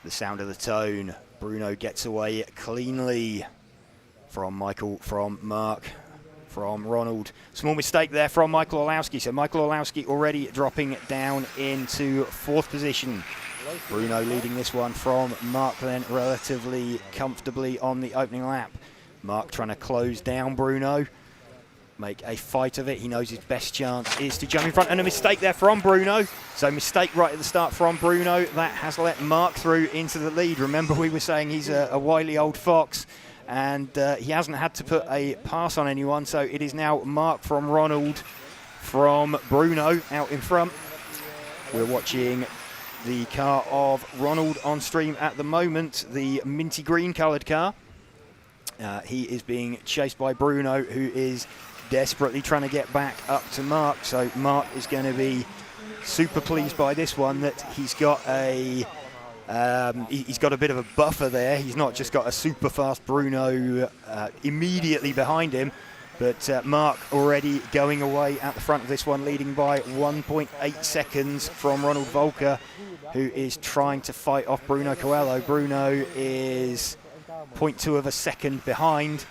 The sound of the tone. Bruno gets away cleanly from Michael, from Mark, from Ronald. Small mistake there from Michael Olowski. So Michael Olowski already dropping down into 4th position. Bruno leading this one from Mark then relatively comfortably on the opening lap. Mark trying to close down Bruno, make a fight of it. He knows his best chance is to jump in front, and a mistake there from Bruno. So mistake right at the start from Bruno. That has let Mark through into the lead. Remember, we were saying he's a wily old fox, and he hasn't had to put a pass on anyone. So it is now Mark from Ronald, from Bruno out in front. We're watching the car of Ronald on stream at the moment, the minty green coloured car. He is being chased by Bruno, who is desperately trying to get back up to Mark. So Mark is going to be super pleased by this one, that he's got a bit of a buffer there. He's not just got a super fast Bruno immediately behind him, but Mark already going away at the front of this one, leading by 1.8 seconds from Ronald Volker, who is trying to fight off Bruno Coelho. Bruno is 0.2 of a second behind.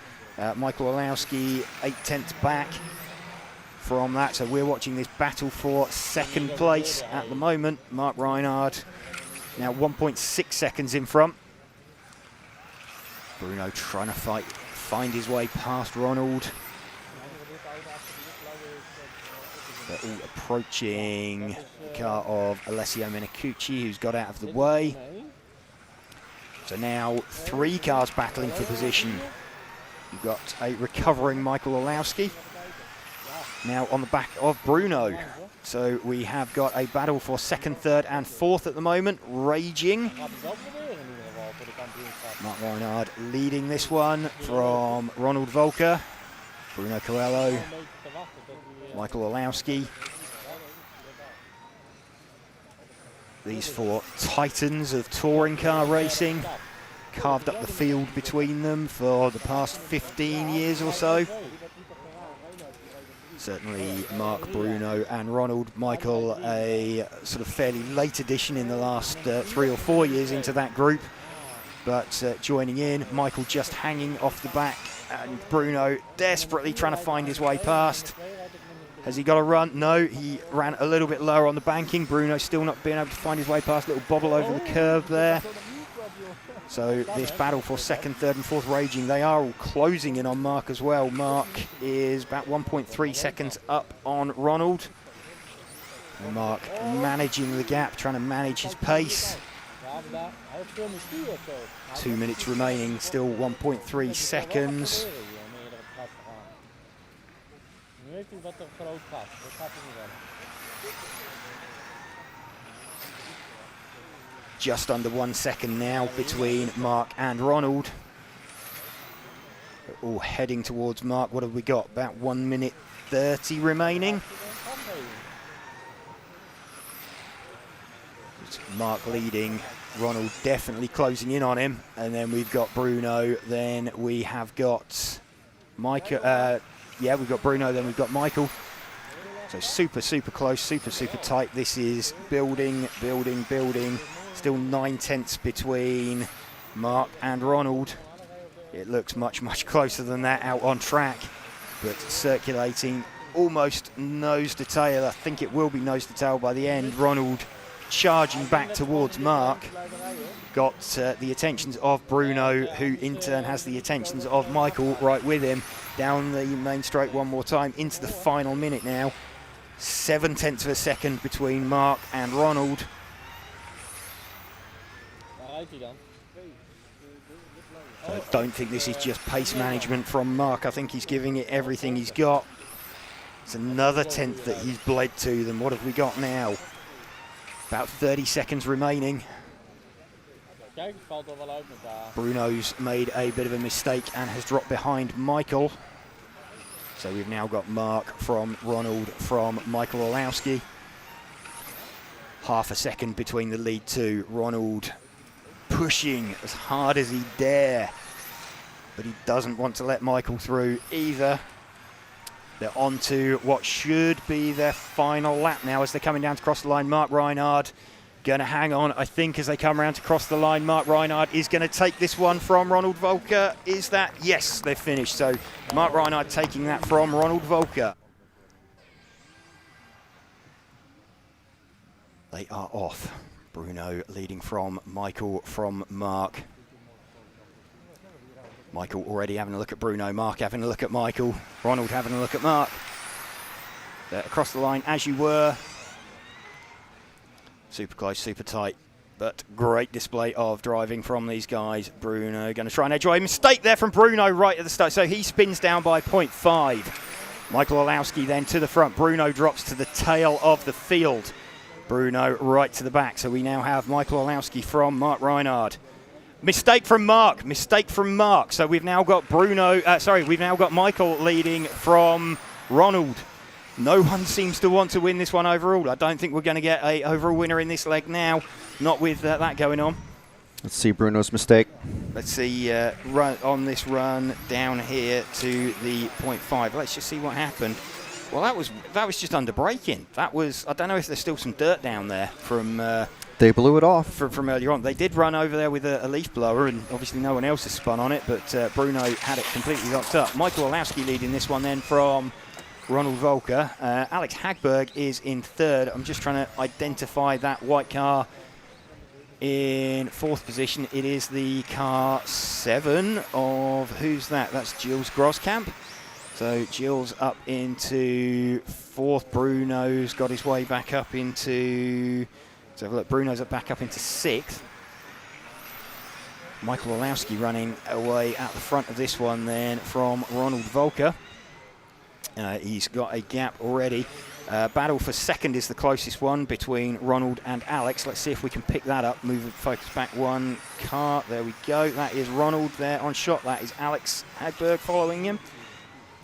Michael Olowski 0.8 back from that. So we're watching this battle for 2nd place at the moment. Mark Reinhard now 1.6 seconds in front. Bruno trying to find his way past Ronald. They're all approaching the car of Alessio Minicucci, who's got out of the way. So now 3 cars battling for position. You've got a recovering Michael Olowski now on the back of Bruno. So we have got a battle for 2nd, 3rd and 4th at the moment, raging. Mark Reinhard leading this one from Ronald Volker, Bruno Coelho, Michael Olowski. These 4 titans of touring car racing carved up the field between them for the past 15 years or so. Certainly Mark, Bruno and Ronald. Michael, a sort of fairly late addition in the last 3 or 4 years into that group, but joining in. Michael just hanging off the back, and Bruno desperately trying to find his way past. Has he got a run? No, he ran a little bit lower on the banking. Bruno still not being able to find his way past. Little bobble over the curve there. So this battle for 2nd, 3rd and 4th raging. They are all closing in on Mark as well. Mark is about 1.3 seconds up on Ronald. And Mark managing the gap, trying to manage his pace. 2 minutes remaining, still 1.3 seconds. Just under 1 second now between Mark and Ronald. We're all heading towards Mark. What have we got? About 1 minute 30 remaining. It's Mark leading, Ronald definitely closing in on him. And then we've got Bruno, then we have got Michael. Yeah, we've got Bruno, then we've got Michael. So super, super close, super, super tight. This is building, building, building. Still 9/10 between Mark and Ronald. It looks much, much closer than that out on track, but circulating almost nose to tail. I think it will be nose to tail by the end. Ronald charging back towards Mark. Got the attentions of Bruno, who in turn has the attentions of Michael right with him. Down the main straight one more time into the final minute now. 0.7 of a second between Mark and Ronald. I don't think this is just pace management from Mark. I think he's giving it everything he's got. It's another 10th that he's bled to them. What have we got now? About 30 seconds remaining. Bruno's made a bit of a mistake and has dropped behind Michael. So we've now got Mark from Ronald from Michael Olowski. Half a second between the lead two. Ronald pushing as hard as he dare, but he doesn't want to let Michael through either. They're on to what should be their final lap now as they're coming down to cross the line. Mark Reinhard Going to hang on, I think, as they come around to cross the line. Mark Reinhard is going to take this one from Ronald Volker. Is that? Yes, they've finished. So Mark Reinhard taking that from Ronald Volker. They are off. Bruno leading from Michael, from Mark. Michael already having a look at Bruno. Mark having a look at Michael. Ronald having a look at Mark. They're across the line as you were. Super close, super tight, but great display of driving from these guys. Bruno going to try and edge away. Mistake there from Bruno right at the start, so he spins down by 0.5. Michael Olowski then to the front. Bruno drops to the tail of the field. Bruno right to the back, so we now have Michael Olowski from Mark Reinhard. Mistake from Mark, mistake from Mark. So we've now got we've now got Michael leading from Ronald. No one seems to want to win this one overall. I don't think we're going to get a overall winner in this leg now, not with that going on. Let's see Bruno's mistake. Let's see run on this run down here to the 0.5. Let's just see what happened. Well, that was just under braking. That was, I don't know if there's still some dirt down there from they blew it off from earlier on. They did run over there with a leaf blower, and obviously no one else has spun on it, but Bruno had it completely locked up. Michael Olowski leading this one then from Ronald Volker. Alex Hagberg is in third. I'm just trying to identify that white car in fourth position. It is the car 7 of, who's that? That's Gilles Groskamp. So Gilles up into fourth. Bruno's got his way back up into, let's have a look, Bruno's back up into sixth. Michael Olowski running away at the front of this one then from Ronald Volker. He's got a gap already. Battle for second is the closest one between Ronald and Alex. Let's see if we can pick that up. Move the focus back one car. There we go. That is Ronald there on shot. That is Alex Hagberg following him.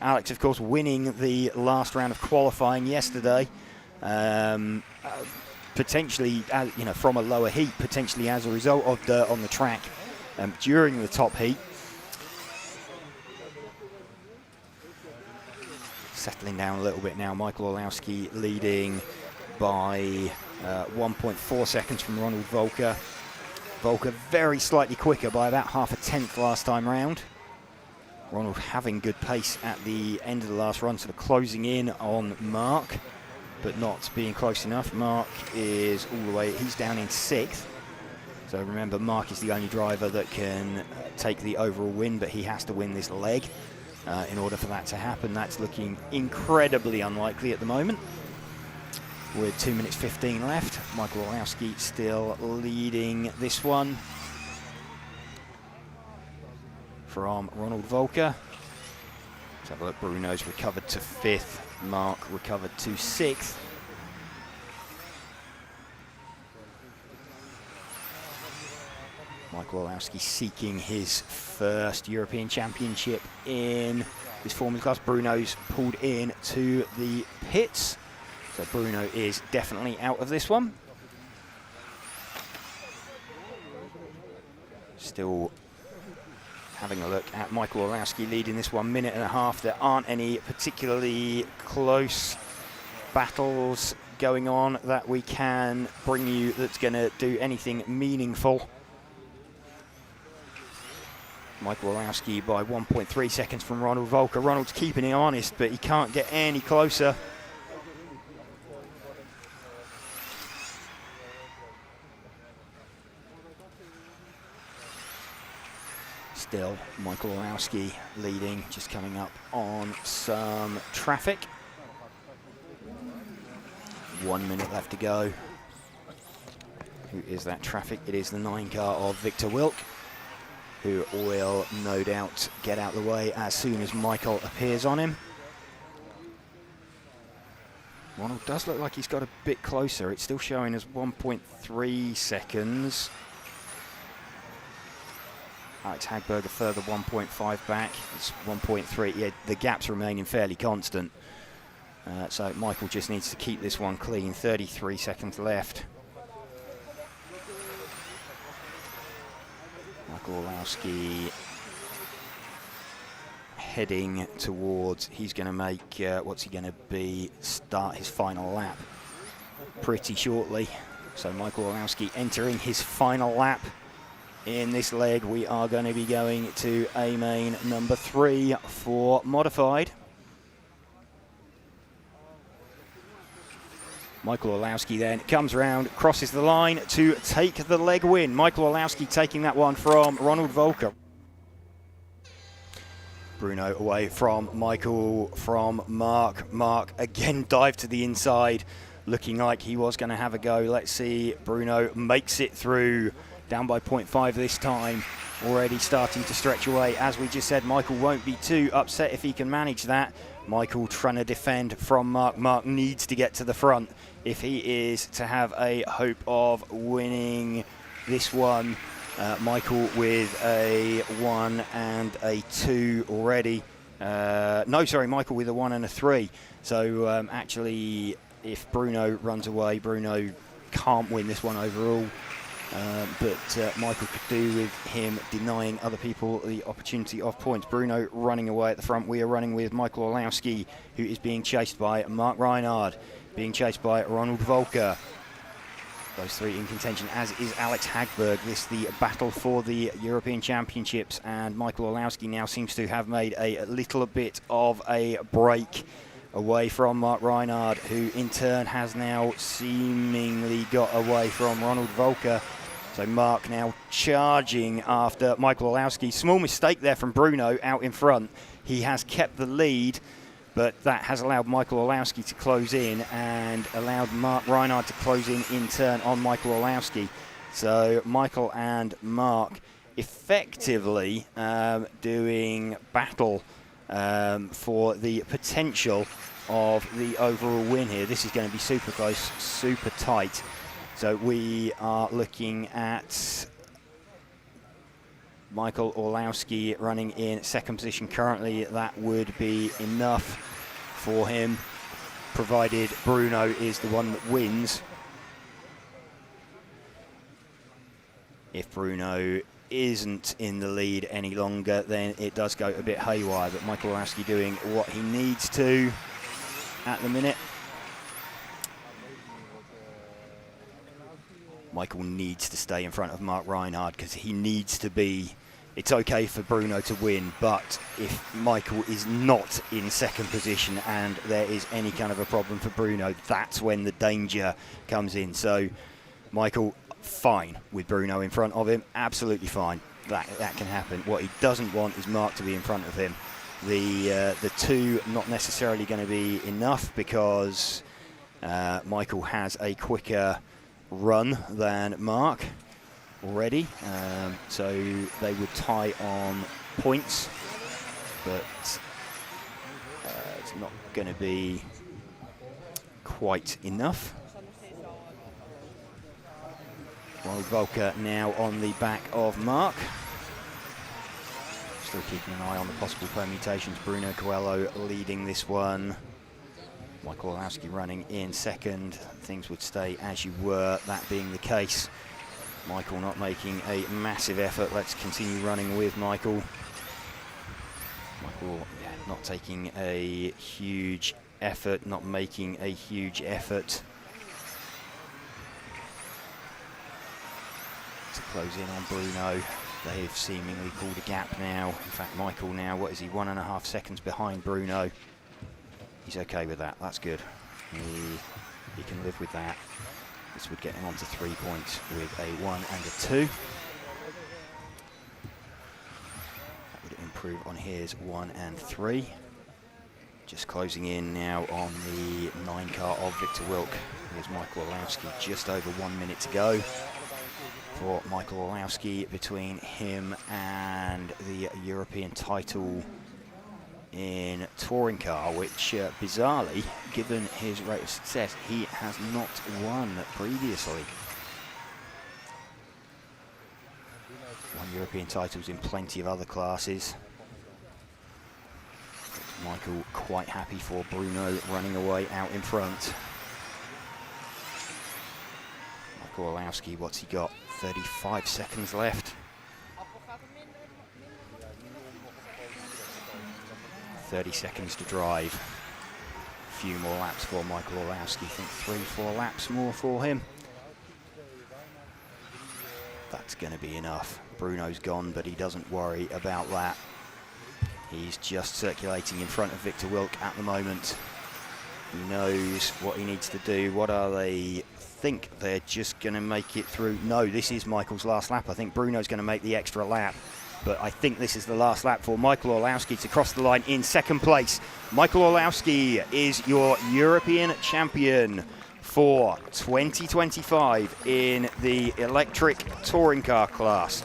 Alex, of course, winning the last round of qualifying yesterday. Potentially, from a lower heat, potentially as a result of dirt on the track during the top heat. Settling down a little bit now. Michael Olowski leading by 1.4 seconds from Ronald Volker. Volker very slightly quicker by about half a tenth last time round. Ronald having good pace at the end of the last run, sort of closing in on Mark, but not being close enough. Mark is all the way, he's down in sixth. So remember, Mark is the only driver that can take the overall win, but he has to win this leg. In order for that to happen. That's looking incredibly unlikely at the moment. With 2 minutes 15 left, Michael Olowski still leading this one from Ronald Volker. Let's have a look. Bruno's recovered to fifth. Mark recovered to sixth. Michael Olowski seeking his first European Championship in this Formula class. Bruno's pulled in to the pits. So Bruno is definitely out of this one. Still having a look at Michael Olowski leading this 1 minute and a half. There aren't any particularly close battles going on that we can bring you that's going to do anything meaningful. Michael Olowski by 1.3 seconds from Ronald Volker. Ronald's keeping it honest, but he can't get any closer. Still, Michael Olowski leading, just coming up on some traffic. 1 minute left to go. Who is that traffic? It is the 9 car of Victor Wilk, who will no doubt get out of the way as soon as Michael appears on him. Ronald does look like he's got a bit closer. It's still showing as 1.3 seconds. Alex Hagberg a further 1.5 back. It's 1.3. Yeah, the gap's remaining fairly constant. So Michael just needs to keep this one clean. 33 seconds left. Michael Olowski heading towards, he's going to make, what's he going to be, start his final lap pretty shortly. So Michael Orlowski entering his final lap in this leg. We are going to be going to A main number 3 for modified. Michael Orlowski then comes round, crosses the line to take the leg win. Michael Orlowski taking that one from Ronald Volker. Bruno away from Michael, from Mark. Mark again dived to the inside, looking like he was going to have a go. Let's see, Bruno makes it through, down by 0.5 this time. Already starting to stretch away. As we just said, Michael won't be too upset if he can manage that. Michael trying to defend from Mark. Mark needs to get to the front if he is to have a hope of winning this one. Michael with a 1 and a 2 already. No, sorry, Michael with a 1 and a 3. So actually, if Bruno runs away, Bruno can't win this one overall. But Michael could do with him denying other people the opportunity of points. Bruno running away at the front. We are running with Michael Orlowski, who is being chased by Mark Reinhard, being chased by Ronald Volker. Those 3 in contention, as is Alex Hagberg. This the battle for the European Championships, and Michael Orlowski now seems to have made a little bit of a break away from Mark Reinhard, who in turn has now seemingly got away from Ronald Volker. So Mark now charging after Michael Orlowski. Small mistake there from Bruno out in front. He has kept the lead, but that has allowed Michael Orlowski to close in and allowed Mark Reinhard to close in turn on Michael Orlowski. So Michael and Mark effectively doing battle for the potential of the overall win here. This is going to be super close, super tight. So we are looking at Michael Orlowski running in second position currently. That would be enough for him, provided Bruno is the one that wins. If Bruno isn't in the lead any longer, then it does go a bit haywire. But Michael Orlowski doing what he needs to at the minute. Michael needs to stay in front of Mark Reinhard because he needs to be. It's okay for Bruno to win, but if Michael is not in second position and there is any kind of a problem for Bruno, that's when the danger comes in. So Michael, fine with Bruno in front of him, absolutely fine. That can happen. What he doesn't want is Mark to be in front of him. The 2 not necessarily going to be enough because Michael has a quicker run than Mark already, so they would tie on points, but it's not going to be quite enough. Ronald Volker now on the back of Mark. Still keeping an eye on the possible permutations. Bruno Coelho leading this one. Michael Orlowski running in second. Things would stay as you were, that being the case. Michael not making a massive effort. Let's continue running with Michael. Michael not taking a huge effort, not making a huge effort. To close in on Bruno. They've seemingly pulled a gap now. In fact, Michael now, what is he, 1.5 seconds behind Bruno. He's okay with that, that's good. He can live with that. This would get him onto 3 points with a 1 and a 2. That would improve on his 1 and 3. Just closing in now on the 9 car of Victor Wilk. Here's Michael Orlowski, just over 1 minute to go for Michael Orlowski between him and the European title in touring car, which bizarrely, given his rate of success, he has not won previously. Won European titles in plenty of other classes. But Michael quite happy for Bruno running away out in front. Michael Orlowski, what's he got? 35 seconds left. 30 seconds to drive. A few more laps for Michael Orlowski. I think 3-4 laps more for him. That's going to be enough. Bruno's gone, but he doesn't worry about that. He's just circulating in front of Victor Wilk at the moment. He knows what he needs to do. What are they? Think they're just going to make it through. No, this is Michael's last lap. I think Bruno's going to make the extra lap, but I think this is the last lap for Michael Orlowski to cross the line in second place. Michael Orlowski is your European champion for 2025 in the electric touring car class.